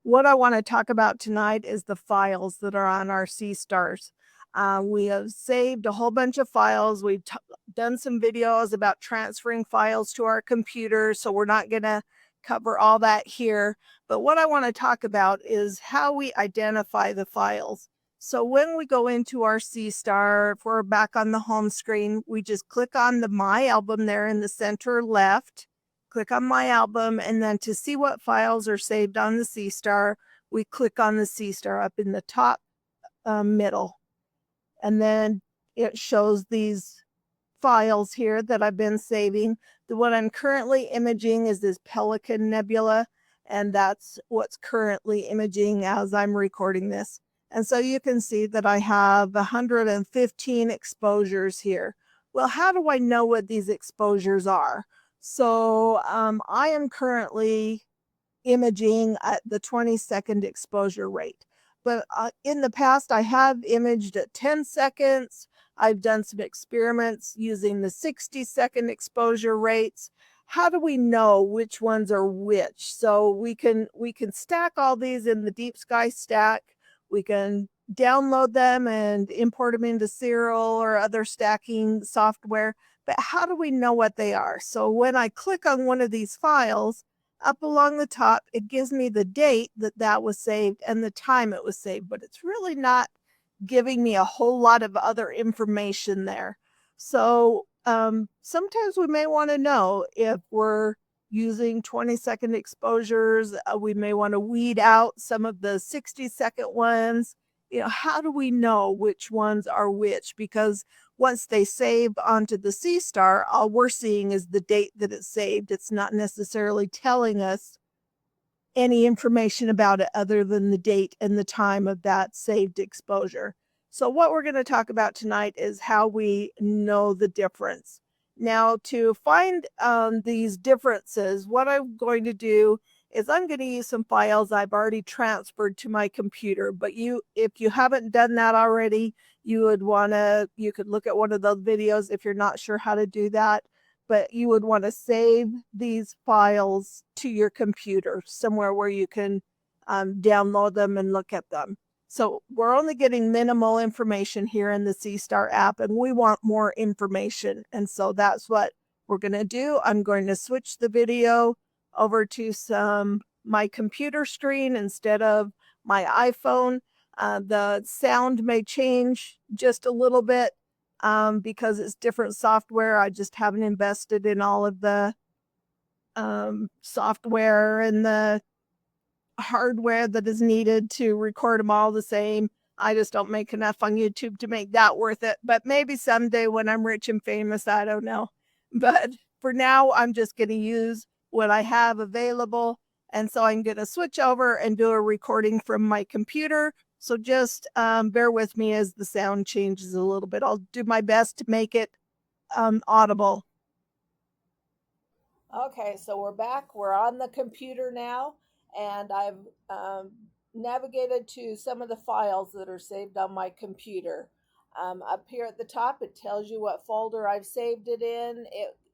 What I want to talk about tonight is the files that are on our Seestars. We have saved a whole bunch of files. We've done some videos about transferring files to our computer, so we're not going to cover all that here. But what I want to talk about is how we identify the files. So when we go into our Seestar, if we're back on the home screen, we just click on the My Album there in the center left. Click on My Album, and then to see what files are saved on the Seestar, we click on the Seestar up in the top middle. And then it shows these files here that I've been saving. The one I'm currently imaging is this Pelican Nebula, and that's what's currently imaging as I'm recording this. And so you can see that I have 115 exposures here. Well, how do I know what these exposures are? So I am currently imaging at the 20-second exposure rate. But in the past, I have imaged at 10 seconds. I've done some experiments using the 60-second exposure rates. How do we know which ones are which? So we can stack all these in the Deep Sky stack. We can download them and import them into Serial or other stacking software. But how do we know what they are? So when I click on one of these files, up along the top, it gives me the date that was saved and the time it was saved, but it's really not giving me a whole lot of other information there. So sometimes we may want to know if we're using 20-second exposures. We may want to weed out some of the 60-second ones. How do we know which ones are which? Because once they save onto the Seestar, all we're seeing is the date that it's saved. It's not necessarily telling us any information about it other than the date and the time of that saved exposure. So what we're going to talk about tonight is how we know the difference. Now, to find these differences, what I'm going to do is I'm going to use some files I've already transferred to my computer. But if you haven't done that already, you could look at one of those videos if you're not sure how to do that. But you would want to save these files to your computer somewhere where you can download them and look at them. So we're only getting minimal information here in the Seestar app, and we want more information. And so that's what we're going to do. I'm going to switch the video over to my computer screen instead of my iPhone. The sound may change just a little bit because it's different software. I just haven't invested in all of the software and the hardware that is needed to record them all the same. I just don't make enough on YouTube to make that worth it. But maybe someday when I'm rich and famous, I don't know. But for now, I'm just going to use what I have available. And so I'm going to switch over and do a recording from my computer. So just bear with me as the sound changes a little bit. I'll do my best to make it audible. Okay, so we're back. We're on the computer now, and I've navigated to some of the files that are saved on my computer. Up here at the top, it tells you what folder I've saved it in.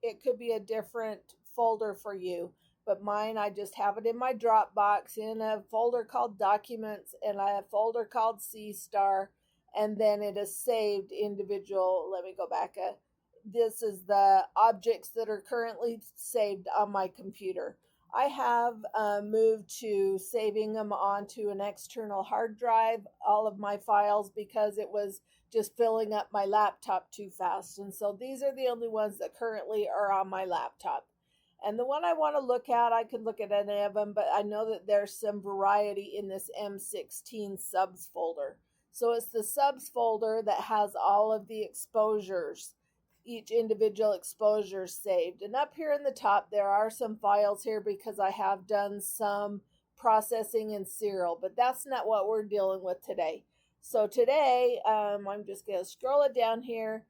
It could be a different folder for you, but mine, I just have it in my Dropbox in a folder called Documents and a folder called Seestar, and then it is saved individual. Let me go back this is the objects that are currently saved on my computer. I have moved to saving them onto an external hard drive, all of my files, because it was just filling up my laptop too fast. And so these are the only ones that currently are on my laptop. And the one I want to look at, I could look at any of them, but I know that there's some variety in this M16 subs folder. So it's the subs folder that has all of the exposures, each individual exposure saved. And up here in the top, there are some files here because I have done some processing in Serial, but that's not what we're dealing with today. So today, I'm just going to scroll it down here.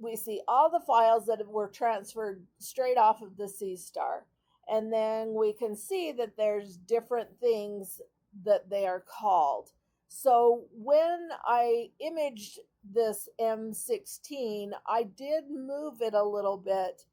We see all the files that were transferred straight off of the Seestar. And then we can see that there's different things that they are called. So when I imaged this M16, I did move it a little bit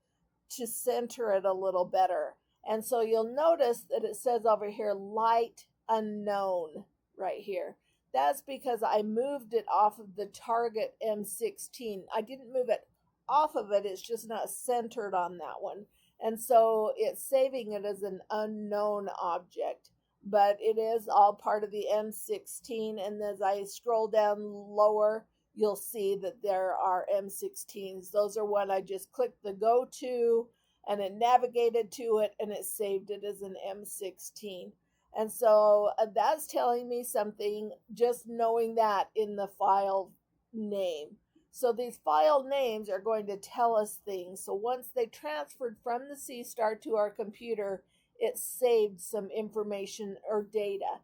to center it a little better. And so you'll notice that it says over here, light unknown, right here. That's because I moved it off of the target M16. I didn't move it off of it, it's just not centered on that one. And so it's saving it as an unknown object, but it is all part of the M16. And as I scroll down lower, you'll see that there are M16s. Those are what I just clicked the go to, and it navigated to it and it saved it as an M16. And so that's telling me something, just knowing that in the file name. So these file names are going to tell us things. So once they transferred from the Seestar to our computer, it saved some information or data.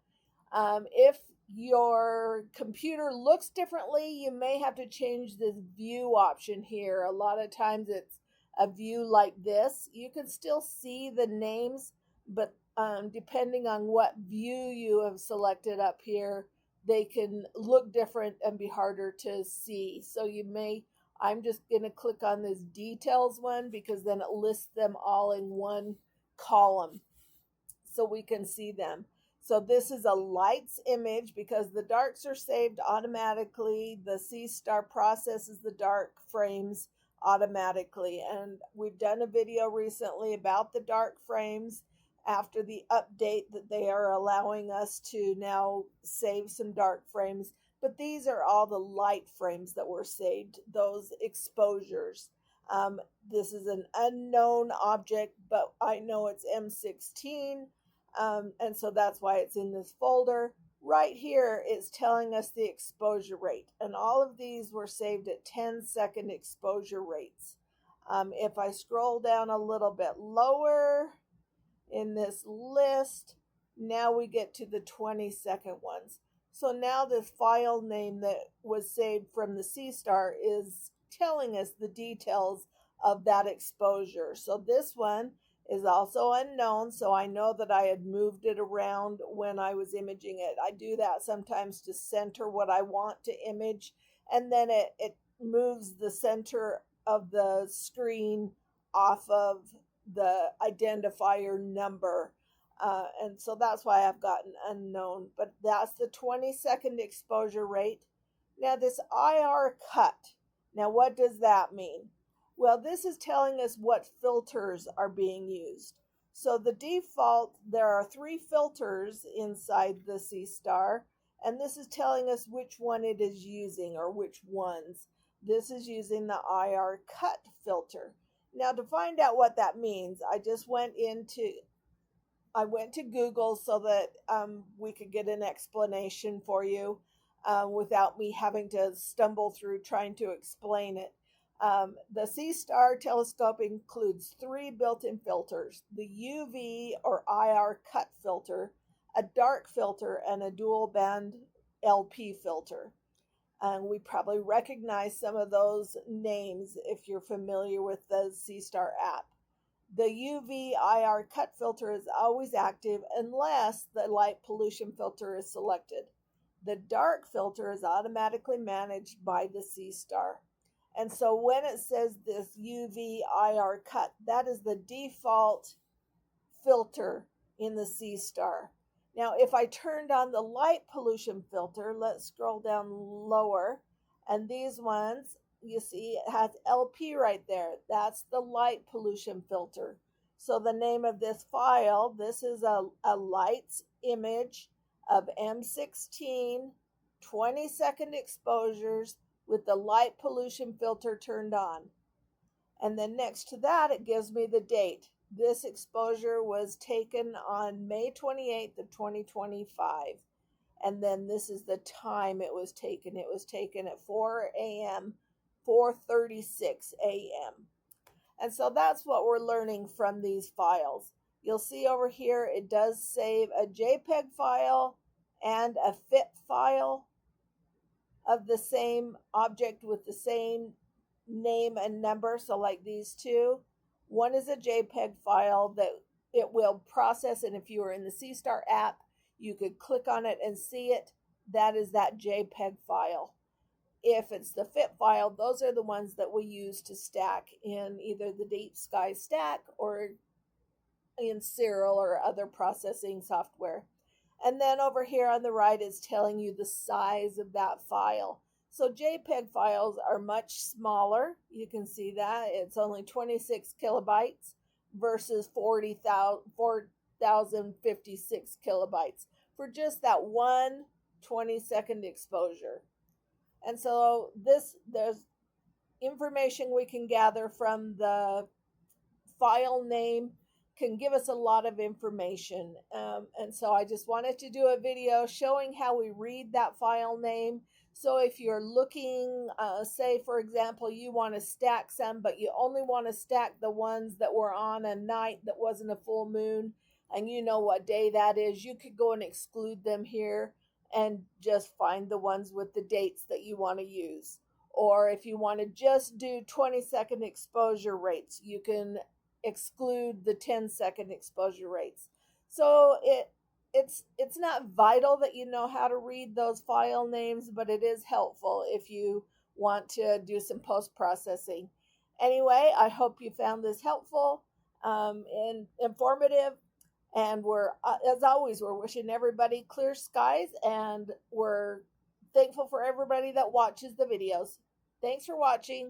If your computer looks differently, you may have to change this view option here. A lot of times it's a view like this. You can still see the names, but depending on what view you have selected up here, they can look different and be harder to see. So I'm just going to click on this details one because then it lists them all in one column so we can see them. So this is a lights image because the darks are saved automatically. The Seestar processes the dark frames automatically. And we've done a video recently about the dark frames after the update that they are allowing us to now save some dark frames. But these are all the light frames that were saved, those exposures. This is an unknown object, but I know it's M16. And so that's why it's in this folder. Right here, it's telling us the exposure rate. And all of these were saved at 10-second exposure rates. If I scroll down a little bit lower in this list, now we get to the 20-second ones. So now this file name that was saved from the Seestar is telling us the details of that exposure. So this one is also unknown, so I know that I had moved it around when I was imaging it. I do that sometimes to center what I want to image, and then it moves the center of the screen off of the identifier number. And so that's why I've gotten unknown, but that's the 20-second exposure rate. Now this IR cut, now what does that mean? Well, this is telling us what filters are being used. So the default, there are 3 filters inside the Seestar, and this is telling us which one it is using or which ones. This is using the IR cut filter. Now to find out what that means, I went to Google so that we could get an explanation for you without me having to stumble through trying to explain it. The Seestar telescope includes 3 built-in filters: the UV or IR cut filter, a dark filter, and a dual band LP filter. And we probably recognize some of those names if you're familiar with the Seestar app. The UV IR cut filter is always active unless the light pollution filter is selected. The dark filter is automatically managed by the Seestar. And so when it says this UV IR cut, that is the default filter in the Seestar. Now, if I turned on the light pollution filter, let's scroll down lower, and these ones, you see it has LP right there. That's the light pollution filter. So the name of this file, this is a lights image of M16, 20-second exposures with the light pollution filter turned on. And then next to that, it gives me the date. This exposure was taken on May 28th of 2025. And then this is the time it was taken. It was taken at 4 a.m., 4:36 a.m. And so that's what we're learning from these files. You'll see over here, it does save a JPEG file and a FIP file of the same object with the same name and number. So like these two, one is a JPEG file that it will process. And if you are in the Seestar app, you could click on it and see it. That is that JPEG file. If it's the FIP file, those are the ones that we use to stack in either the Deep Sky Stack or in serial or other processing software. And then over here on the right is telling you the size of that file. So JPEG files are much smaller. You can see that it's only 26 kilobytes versus 4,056 kilobytes for just that one 20-second exposure. And so there's information we can gather from the file name can give us a lot of information. And so I just wanted to do a video showing how we read that file name. So if you're looking, say for example, you want to stack some, but you only want to stack the ones that were on a night that wasn't a full moon, and you know what day that is, you could go and exclude them here and just find the ones with the dates that you want to use. Or if you want to just do 20-second exposure rates, you can exclude the 10-second exposure rates. So it's not vital that you know how to read those file names, but it is helpful if you want to do some post processing. Anyway, I hope you found this helpful and informative. And we're, as always, we're wishing everybody clear skies, and we're thankful for everybody that watches the videos. Thanks for watching.